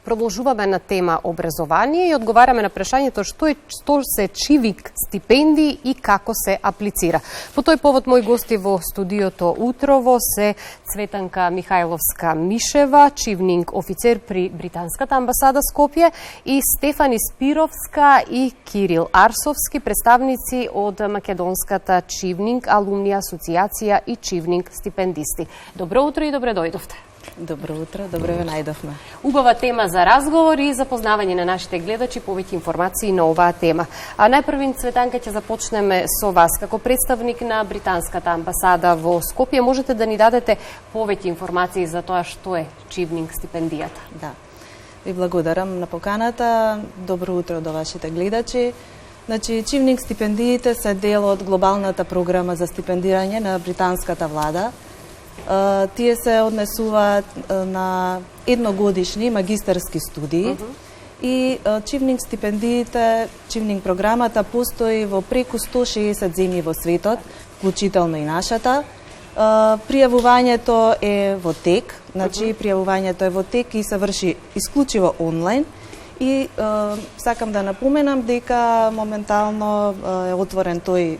Продолжуваме на тема образование и одговараме на прашањето што се чивик стипендии и како се аплицира. По тој повод мои гости во студиото утрово се Цветанка Михајловска-Мишева, чивник офицер при Британската амбасада Скопје, и Стефани Спировска и Кирил Арсовски, представници од Македонската чивник алумни асоциација и чивник стипендисти. Добро утро и добре дојдовте. Добро утро, добре ве најдовме. Убава тема за разговор и запознавање на нашите гледачи, повеќе информации на оваа тема. А најпрвин, Цветанка, ќе започнеме со вас. Како представник на Британската амбасада во Скопје, можете да ни дадете повеќе информации за тоа што е чивник стипендијата? Да. Ви благодарам на поканата. Добро утро до вашите гледачи. Значи, чивник стипендиите се дел од глобалната програма за стипендирање на британската влада. Тие се однесуваат на едногодишни магистарски студии и чивник стипендиите, чивник програмата постои во преку 160 земји во светот, вклучително и нашата. Пријавувањето е во тек, значи пријавувањето е во тек и се врши исклучиво онлайн. И сакам да напоменам дека моментално е отворен тој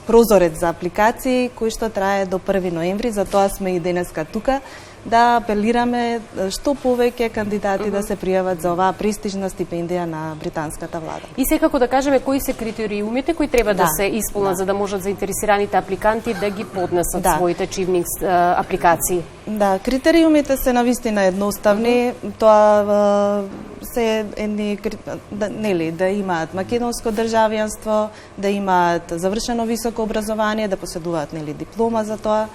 прозорец за апликации кој што трае до 1 ноември, затоа сме и денеска тука да апелираме што повеќе кандидати да се пријават за оваа престижна стипендија на британската влада. И секако да кажеме кои се критериумите кои треба да се исполнат за да можат заинтересираните апликанти да ги поднесат своите чивник апликации. Да, критериумите се навистина едноставни, тоа се едни нели да имаат македонско државјанство, да имаат завршено високо образование, да поседуваат нели диплома за тоа.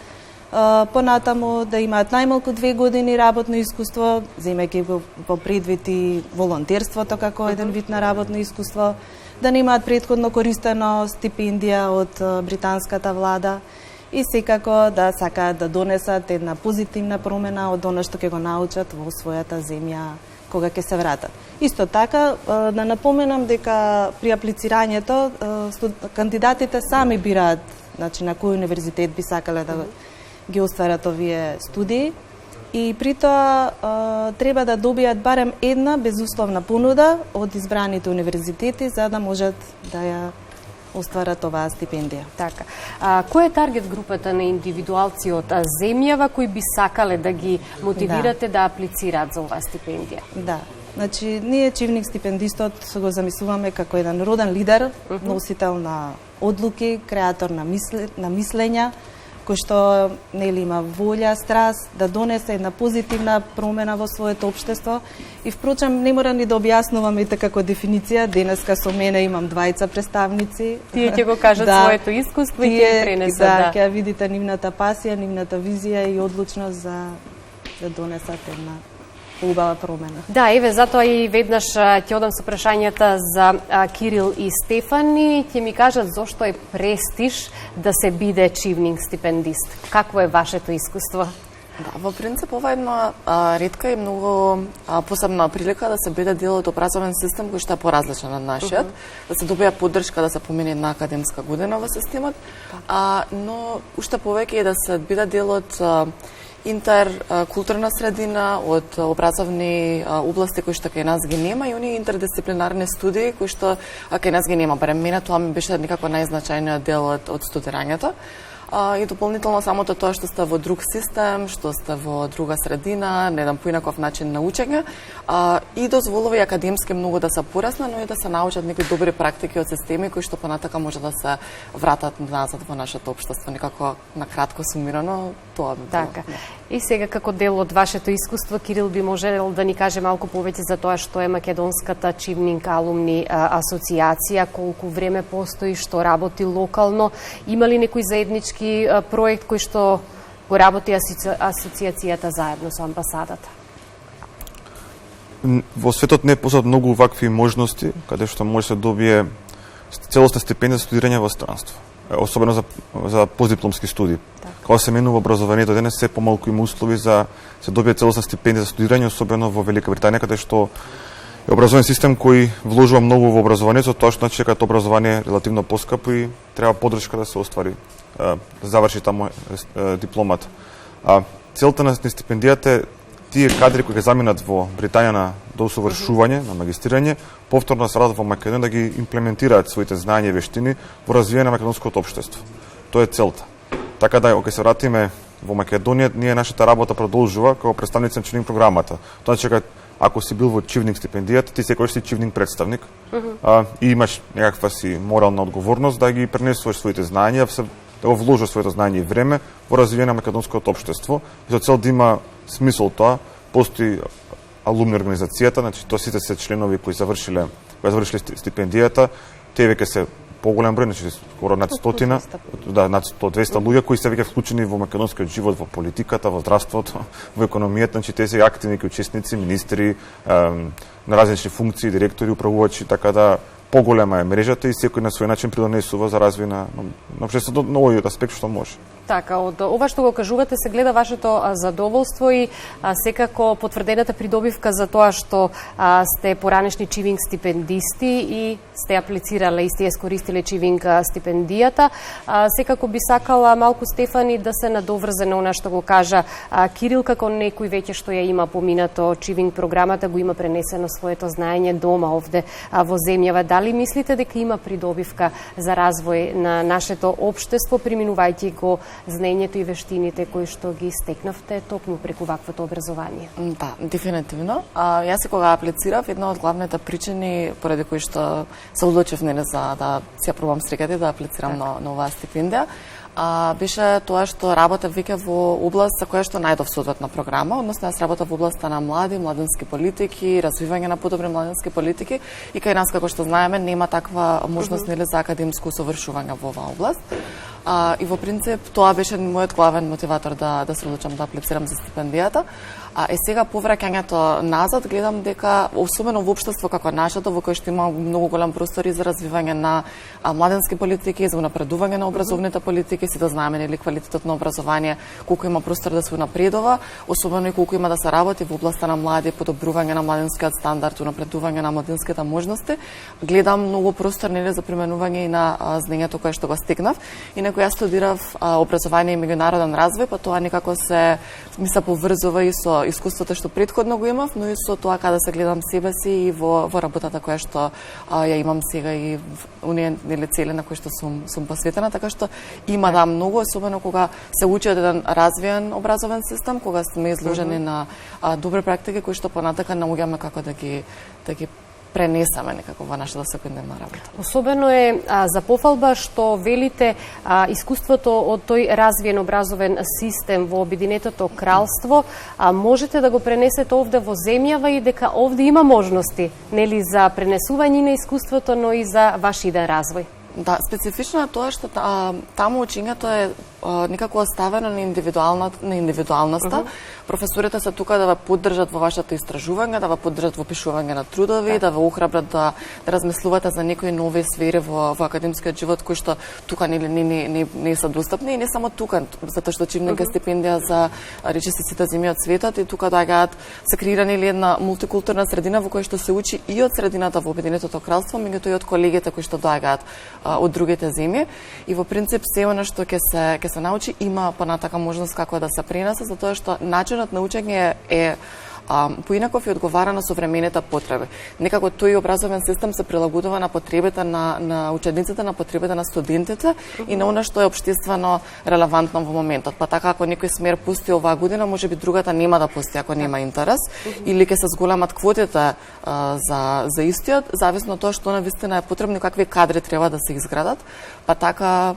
Понатаму да имаат најмалку 2 години работно искуство, земејќи во предвид и волонтерството како еден вид на работно искуство, да не имаат претходно користено стипендија од британската влада и секако да сакаат да донесат една позитивна промена од она што ќе го научат во својата земја кога ќе се вратат. Исто така, да напоменам дека при аплицирањето кандидатите сами бираат, значи на кој универзитет би сакале да ги остварат овие студии и при тоа треба да добијат барем една безусловна понуда од избраните универзитети за да можат да ја остварат оваа стипендија. Така. Кој е таргет групата на индивидуалци од земјава кои би сакале да ги мотивирате да аплицираат за оваа стипендија? Да. Значи, ние чивник стипендистот го замислуваме како еден роден лидер, носител на одлуки, креатор на мислења, кој што нели има волја, страст да донесе една позитивна промена во своето општество. И впрочем не мора ни да објаснуваме како дефиниција, денеска со мене имам двајца представници. Тие ќе го кажат своето искуство и ќе пренесат. Да, ќе видите нивната пасија, нивната визија и одлучност за да донесат една убава промена. Да, еве, затоа и веднаш ќе одам со прашањата за Кирил и Стефани. Ќе ми кажат зошто е престиж да се биде чивник стипендист. Какво е вашето искуство? Да, во принцип ова е една ретка и многу посебна прилика да се биде дел од образовен систем кој што е поразличен од нашиот, да се добија поддршка да се помине една академска година во системот, но уште повеќе е да се биде дел од интеркултурна средина, од образовни области кои што кај нас ги нема и оние интердисциплинарни студии кои што кај нас ги нема. Барем мене тоа ми беше некако најзначајниот дел од студирањето. И дополнително самото тоа што сте во друг систем, што сте во друга средина, на еден поинаков начин на учење, и дозволува и академски многу да се порасне, но и да се научат некои добри практики од системи кои што понатака може да се вратат назад во нашето општество, некако на кратко сумирано тоа би било. Така. И сега како дел од вашето искуство, Кирил би можел да ни каже малку повеќе за тоа што е Македонската чивник алумни асоциација, колку време постои, што работи локално, има ли некој заеднички проект кој што го работи асоциацијата заедно со амбасадата? Во светот не постојат многу вакви можности каде што може да се добие целосна стипендија за студирање во странство, особено за постдипломски студии. Кога се менува образованието денес, се помалку има услови за се добие целосна стипендија за студирање, особено во Велика Британија, каде што е образовен систем кој вложува многу во образованието, тоа што значи дека образование е релативно поскапо и треба поддршка да се оствари, да заврши таму дипломата. Целта на стипендијата е тие кадри кои ќе заминат во Британија на до усовршување, на магистрирање, повторно да се вратат во Македонија да ги имплементираат своите знања и вештини во развијање на македонското општество. Тоа е целта. Така да, кога се вратиме во Македонија, нашата работа продолжува како представници на Чивнинг програмата. Тоа значи, ако си бил во Чивнинг стипендијата, ти секогаш си Чивнинг представник и имаш некаква си морална одговорност да ги пренесуваш своите знања, да го вложиш своето знање и време во развијање на македонското општество. И за цел да има смисол тоа, постои алумни организацијата, значи тоа сите се членови кои завршиле стипендијата, тие веќе се поголем број, значи скоро над 100, над 100-200 луѓе кои се веќе вклучени во македонскиот живот, во политиката, во здравството, во економијата, значи тие се активни учесници, министри, на различни функции, директори, управувачи, така да поголема е мрежата и секој на свој начин придонесува за развој на општеството на овој аспект што може. Така, од ова што го кажувате се гледа вашето задоволство и секако потврдената придобивка за тоа што сте поранешни Чивинг стипендисти и сте аплицирале и сте искористиле Чивинг стипендијата. Секако би сакала малку Стефани да се надоврзе на она што го кажа Кирил, како некој веќе што ја има поминато Чивинг програмата, го има пренесено своето знаење дома овде во земјава. Дали мислите дека има придобивка за развој на нашето општество, преминувајќи го знаењето и вештините кои што ги стекнавте токму преку ваквото образование? Да, дефинитивно. Јас и кога аплицирав, една од главните причини поради кои што се одлучив за да си ја пробам среќата да аплицирам на оваа стипендија, беше тоа што работев веќе во област за која што најдов соодветна програма, односно јас работев во областа на младински политики, развивање на подобри младински политики и кај нас, како што знаеме, нема таква можност за академско усовршување во оваа област. И во принцип тоа беше мојот главен мотиватор да се одлучам да аплицирам за стипендијата. Сега повраќањето назад гледам дека особено во општество како нашето, во кое што има многу голем простор и за развивање на младински политики, за унапредување на образовните политики, си да знаеме нели квалитетот на образование, колку има простор да се унапредува, особено и колку има да се работи во областа на млади, подобрување на младинскиот стандард, унапредување на младинските можности. Гледам многу простор нели за применување и на знаењето кое што го стекнав. И некој јас студирав образование и меѓународен развој, па тоа некако ми се поврзува и со искуството што претходно го имав, но и со тоа каде се гледам себе си и во работата која што ја имам сега и оние нели цели на кои што сум посветена, така што има да многу, особено кога се учи од еден развиен образовен систем, кога сме изложени на добри практики кои што понатака наоѓаме како да ги пренесаме некако во нашата секојдневна работа. Особено е за пофалба што велите искуството од тој развиен образовен систем во Обединетото кралство, можете да го пренесете овде во земјава и дека овде има можности, нели, за пренесување на искуството, но и за ваш иден развој. Да, специфично е тоа што таму учењето е некако оставено на индивидуалноста. Професорите се тука да ве поддржат во вашето истражување, да ве поддржат во пишување на трудови, да ве охрабрат да размислувате за некои нови сфери во академскиот живот кои што тука не се достапни, и не само тука, затоа што Чивнинг стипендија за речиси сите земји од светот, и тука доаѓаат се креирани една мултикултурна средина во која што се учи и од средината во Обединетото кралство, меѓутоа и од колегите кои што доаѓаат од другите земји, и во принцип се она што ќе се научи има понатака можност како да се пренесе, затоа што начинот на учење е поинаков и одговара на современите потреби. Некако тој образовен систем се прилагодува на потребите на учениците, на потребите на студентите и на она што е општествено релевантно во моментот. Па така, ако некој смер пусти оваа година, можеби другата нема да пусти ако нема интерес, или ќе се зголемат квотите за истиот, зависно од тоа што навистина е потребно и какви кадри треба да се изградат. Па така,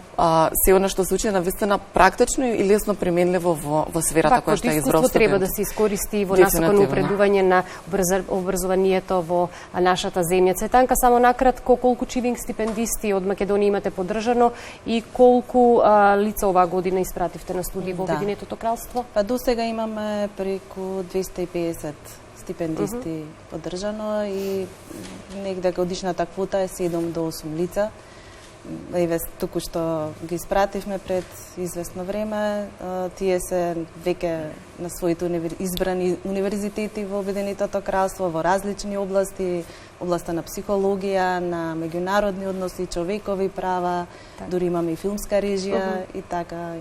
се она што се учи навистина практично и лесно применливо во сферата која што е избрал студент. Треба да се искористи во насока на упредување на образованието во нашата земја. Цветанка, само накратко, колку Чивинг стипендисти од Македонија имате поддржано и колку лица оваа година испративте на студии во Обединетото кралство? Па до сега имаме преку 250 стипендисти поддржано и негде годишната квота е 7 до 8 лица. Еве, току што ги испративме пред известно време, тие се веќе на своите избрани универзитети во Обединетото кралство, во различни области, областа на психологија, на меѓународни односи, човекови права, дури имаме и филмска режија и така.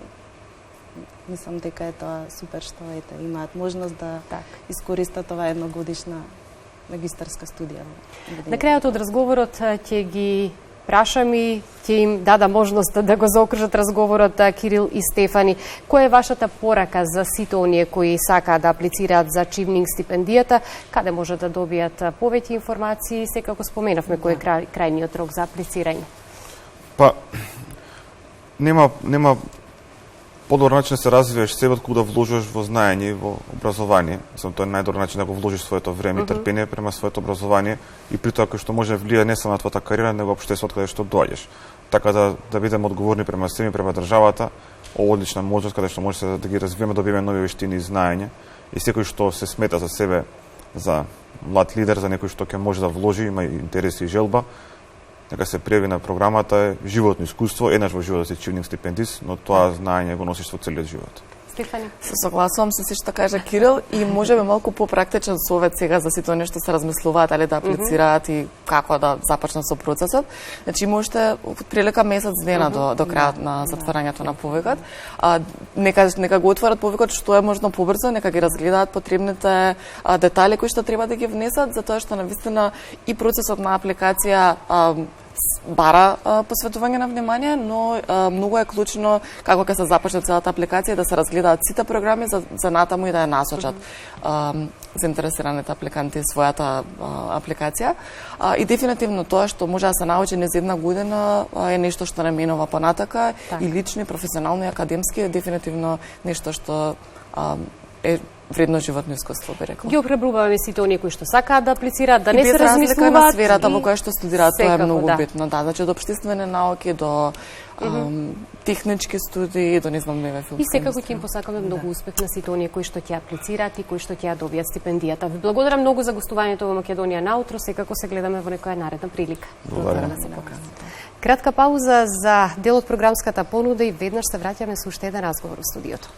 Мислам дека е тоа супер што имаат можност да искористат оваа едногодишна магистарска студија. На крајот од разговорот ќе ги прашам и ќе им дадам можност да го заокружат разговорот Кирил и Стефани. Која е вашата порака за сите оние кои сакаат да аплицираат за Чивнинг стипендијата? Каде може да добијат повеќе информации? Секако споменавме кој е крајниот рок за аплицирање. Па, нема подобар начин да се развиваш себе отколку да вложиш во знаење и во образование. Тоа е најдобар начин да го вложиш своето време и трпение према своето образование и при тоа кој што може да влијае не само на твојата кариера, него општеството каде што доаѓаш. Така да бидеме одговорни према себе, према државата, одлична можност каде што може да ги развиеме, добиеме нови вештини и знаење. И секој што се смета за себе за млад лидер, за некој што ќе може да вложи, има интерес и желба, нека се пријави на програмата, е животно искуство, еднаш во животот си Чивнинг стипендист, но тоа знаење го носиш во целиот живот. Стефани? Се согласувам со се што кажа Кирил и можеби малку попрактичен совет сега за сите оние што се размислуваат дали да аплицираат и како да започнат со процесот. Значи можете прилика месец дена до крајот на затворањето на повикот. Нека го отворат повикот што е можно побрзо, нека ги разгледаат потребните детали кои што треба да ги внесат, затоа што навистина и процесот на апликација бара посветување на внимание, но многу е клучно како ќе се започне целата апликација да се разгледаат сите програми за натаму и да ја насочат заинтересираните апликанти својата апликација. И дефинитивно тоа што може да се научи низ една година е нешто што не менува понатака и лично, и професионално, и академски е дефинитивно нешто што е вредно животно искуство, би рекла. Ги охрабруваме сите оние кои што сакаат да аплицираат, да не се размислуваат. размислуваат. На сферата во која што студираат, тоа е многу да. битно. Да, значи од општествени науки до технички студии, до не знам неве филмски. И секако ќе им посакаме многу успех на сите оние кои што ќе аплицираат и кои што ќе ја добијат стипендијата. Ви благодарам многу за гостувањето во Македонија наутро, секако се гледаме во некоја наредна прилика. Благодарам за поканата. Кратка пауза за дел од програмската понуда и веднаш се враќаме со уште еден разговор во студиото.